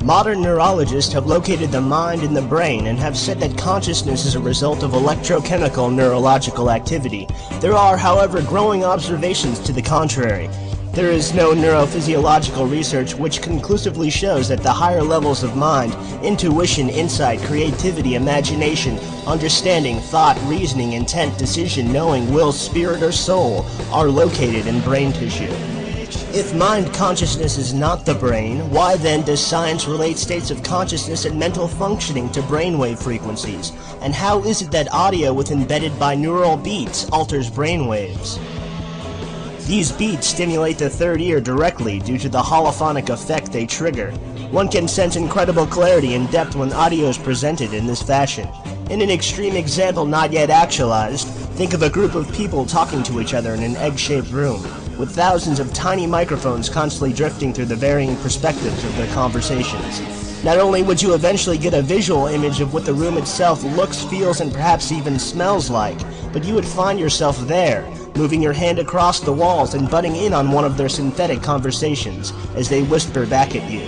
Modern neurologists have located the mind in the brain and have said that consciousness is a result of electrochemical neurological activity. There are, however, growing observations to the contrary. There is no neurophysiological research which conclusively shows that the higher levels of mind, intuition, insight, creativity, imagination, understanding, thought, reasoning, intent, decision, knowing, will, spirit, or soul are located in brain tissue. If mind consciousness is not the brain, why then does science relate states of consciousness and mental functioning to brainwave frequencies? And how is it that audio with embedded binaural beats alters brainwaves? These beats stimulate the third ear directly due to the holophonic effect they trigger. One can sense incredible clarity and depth when audio is presented in this fashion. In an extreme example not yet actualized, think of a group of people talking to each other in an egg-shaped room, with thousands of tiny microphones constantly drifting through the varying perspectives of their conversations. Not only would you eventually get a visual image of what the room itself looks, feels, and perhaps even smells like, but you would find yourself there, moving your hand across the walls and butting in on one of their synthetic conversations as they whisper back at you.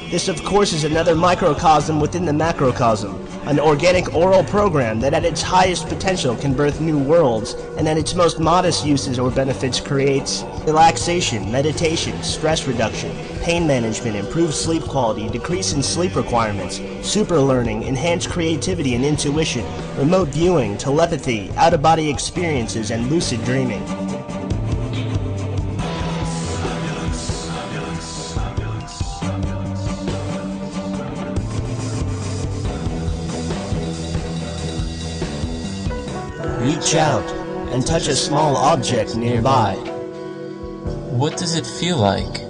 This, of course, is another microcosm within the macrocosm, an organic oral program that at its highest potential can birth new worlds, and at its most modest uses or benefits creates relaxation, meditation, stress reduction, pain management, improved sleep quality, decrease in sleep requirements, super learning, enhanced creativity and intuition, remote viewing, telepathy, out-of-body experiences, and lucid dreaming. Reach out and touch a small object nearby. What does it feel like?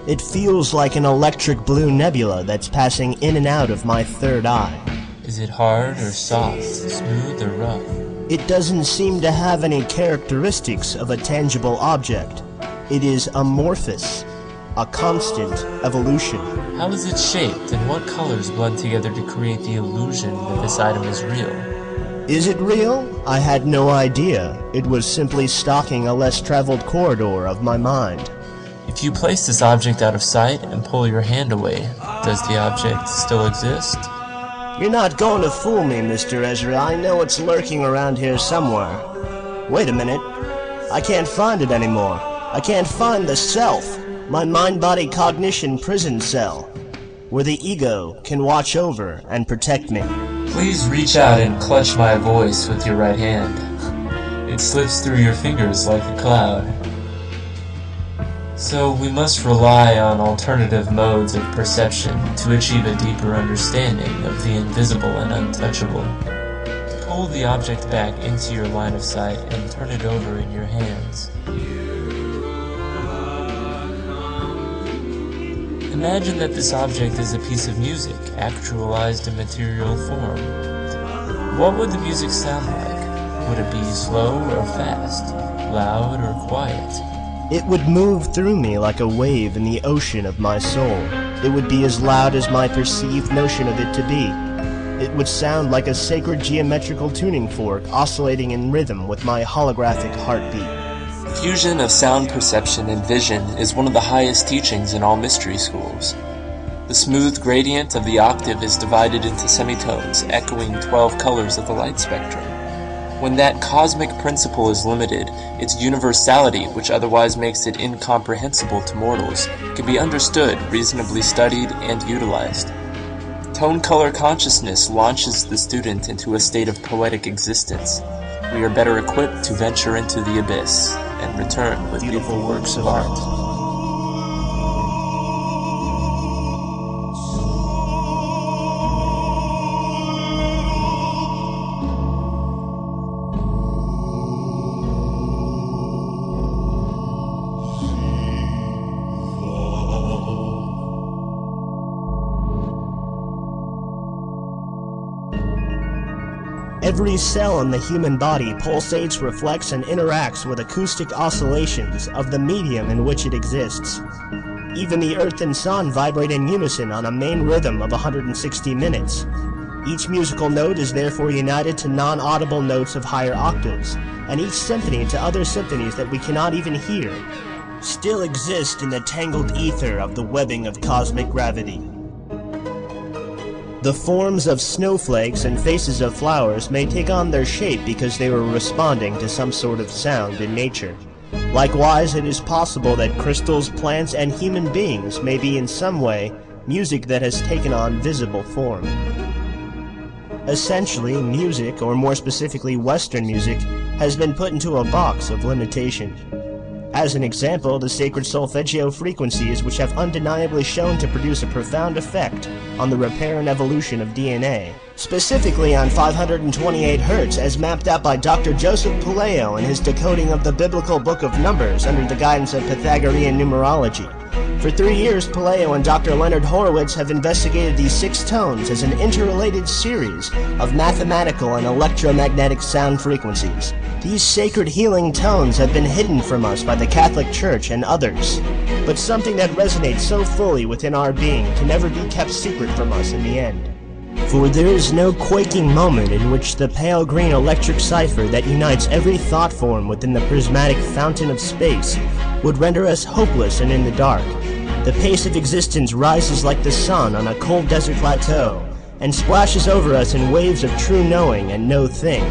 It feels like an electric blue nebula that's passing in and out of my third eye. Is it hard or soft, smooth or rough? It doesn't seem to have any characteristics of a tangible object. It is amorphous, a constant evolution. How is it shaped, and what colors blend together to create the illusion that this item is real? Is it real? I had no idea. It was simply stalking a less traveled corridor of my mind. If you place this object out of sight and pull your hand away, does the object still exist? You're not going to fool me, Mr. Ezra. I know it's lurking around here somewhere. Wait a minute. I can't find it anymore. I can't find the self, my mind-body cognition prison cell, where the ego can watch over and protect me. Please reach out and clutch my voice with your right hand. It slips through your fingers like a cloud. So we must rely on alternative modes of perception to achieve a deeper understanding of the invisible and untouchable. Pull the object back into your line of sight and turn it over in your hands. Imagine that this object is a piece of music, actualized in material form. What would the music sound like? Would it be slow or fast? Loud or quiet? It would move through me like a wave in the ocean of my soul. It would be as loud as my perceived notion of it to be. It would sound like a sacred geometrical tuning fork oscillating in rhythm with my holographic heartbeat. Fusion of sound perception and vision is one of the highest teachings in all mystery schools. The smooth gradient of the octave is divided into semitones, echoing 12 colors of the light spectrum. When that cosmic principle is limited, its universality, which otherwise makes it incomprehensible to mortals, can be understood, reasonably studied, and utilized. Tone-color consciousness launches the student into a state of poetic existence. We are better equipped to venture into the abyss and return with beautiful works of art. Every cell in the human body pulsates, reflects, and interacts with acoustic oscillations of the medium in which it exists. Even the Earth and Sun vibrate in unison on a main rhythm of 160 minutes. Each musical note is therefore united to non-audible notes of higher octaves, and each symphony to other symphonies that we cannot even hear, still exist in the tangled ether of the webbing of cosmic gravity. The forms of snowflakes and faces of flowers may take on their shape because they were responding to some sort of sound in nature. Likewise, it is possible that crystals, plants, and human beings may be in some way music that has taken on visible form. Essentially, music, or more specifically Western music, has been put into a box of limitation. As an example, the sacred solfeggio frequencies, which have undeniably shown to produce a profound effect on the repair and evolution of DNA, specifically on 528 Hz as mapped out by Dr. Joseph Puleo in his decoding of the biblical book of Numbers under the guidance of Pythagorean numerology. For 3 years, Puleo and Dr. Leonard Horowitz have investigated these 6 tones as an interrelated series of mathematical and electromagnetic sound frequencies. These sacred healing tones have been hidden from us by the Catholic Church and others, but something that resonates so fully within our being can never be kept secret from us in the end. For there is no quaking moment in which the pale green electric cipher that unites every thought form within the prismatic fountain of space would render us hopeless and in the dark. The pace of existence rises like the sun on a cold desert plateau, and splashes over us in waves of true knowing and no thing.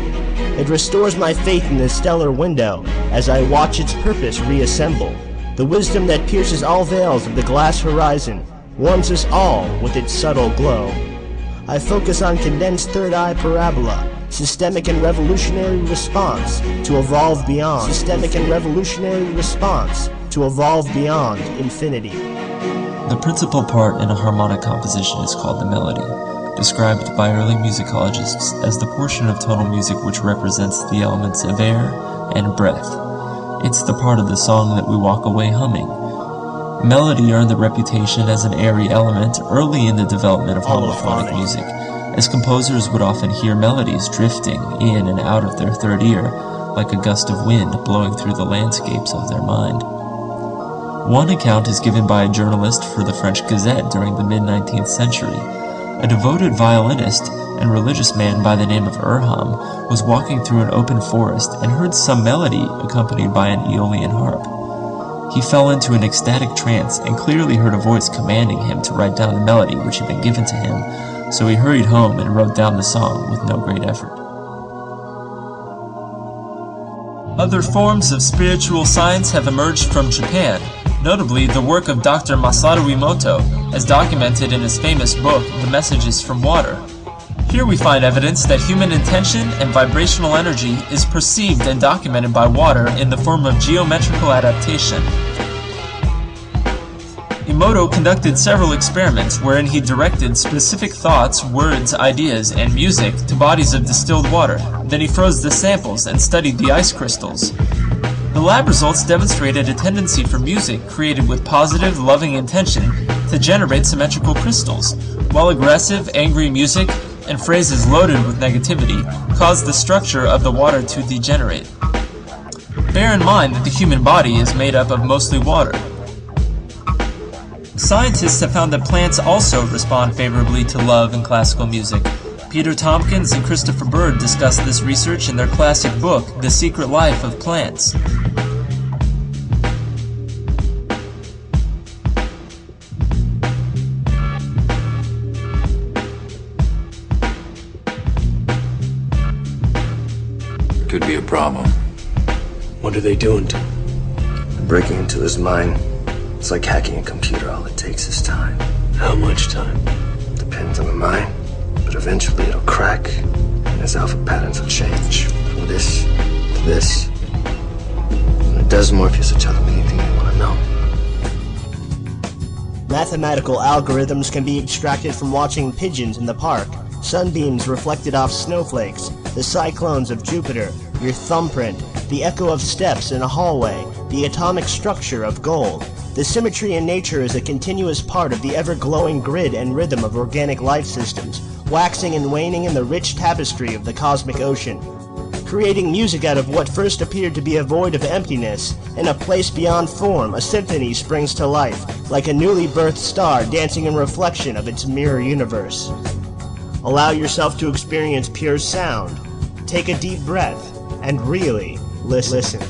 It restores my faith in the stellar window as I watch its purpose reassemble. The wisdom that pierces all veils of the glass horizon warms us all with its subtle glow. I focus on condensed third eye parabola, systemic and revolutionary response to evolve beyond. Systemic and revolutionary response to evolve beyond infinity. The principal part in a harmonic composition is called the melody, described by early musicologists as the portion of tonal music which represents the elements of air and breath. It's the part of the song that we walk away humming. Melody earned the reputation as an airy element early in the development of homophonic music, as composers would often hear melodies drifting in and out of their third ear, like a gust of wind blowing through the landscapes of their mind. One account is given by a journalist for the French Gazette during the mid-19th century. A devoted violinist and religious man by the name of Urham was walking through an open forest and heard some melody accompanied by an Aeolian harp. He fell into an ecstatic trance and clearly heard a voice commanding him to write down the melody which had been given to him, so he hurried home and wrote down the song with no great effort. Other forms of spiritual science have emerged from Japan, notably the work of Dr. Masaru Emoto, as documented in his famous book, The Messages from Water. Here we find evidence that human intention and vibrational energy is perceived and documented by water in the form of geometrical adaptation. Emoto conducted several experiments wherein he directed specific thoughts, words, ideas, and music to bodies of distilled water. Then he froze the samples and studied the ice crystals. The lab results demonstrated a tendency for music created with positive, loving intention to generate symmetrical crystals, while aggressive, angry music and phrases loaded with negativity caused the structure of the water to degenerate. Bear in mind that the human body is made up of mostly water. Scientists have found that plants also respond favorably to love and classical music. Peter Tompkins and Christopher Bird discussed this research in their classic book, The Secret Life of Plants. Could be a problem. What are they doing to him? Breaking into his mind. It's like hacking a computer. All it takes is time. How much time? Depends on the mind. But eventually it'll crack, and his alpha patterns will change. From this to this. And it does Morpheus will tell them anything they want to know. Mathematical algorithms can be extracted from watching pigeons in the park, sunbeams reflected off snowflakes, the cyclones of Jupiter, your thumbprint, the echo of steps in a hallway, the atomic structure of gold. The symmetry in nature is a continuous part of the ever-glowing grid and rhythm of organic life systems, waxing and waning in the rich tapestry of the cosmic ocean. Creating music out of what first appeared to be a void of emptiness, in a place beyond form, a symphony springs to life, like a newly birthed star dancing in reflection of its mirror universe. Allow yourself to experience pure sound. Take a deep breath, and really listen.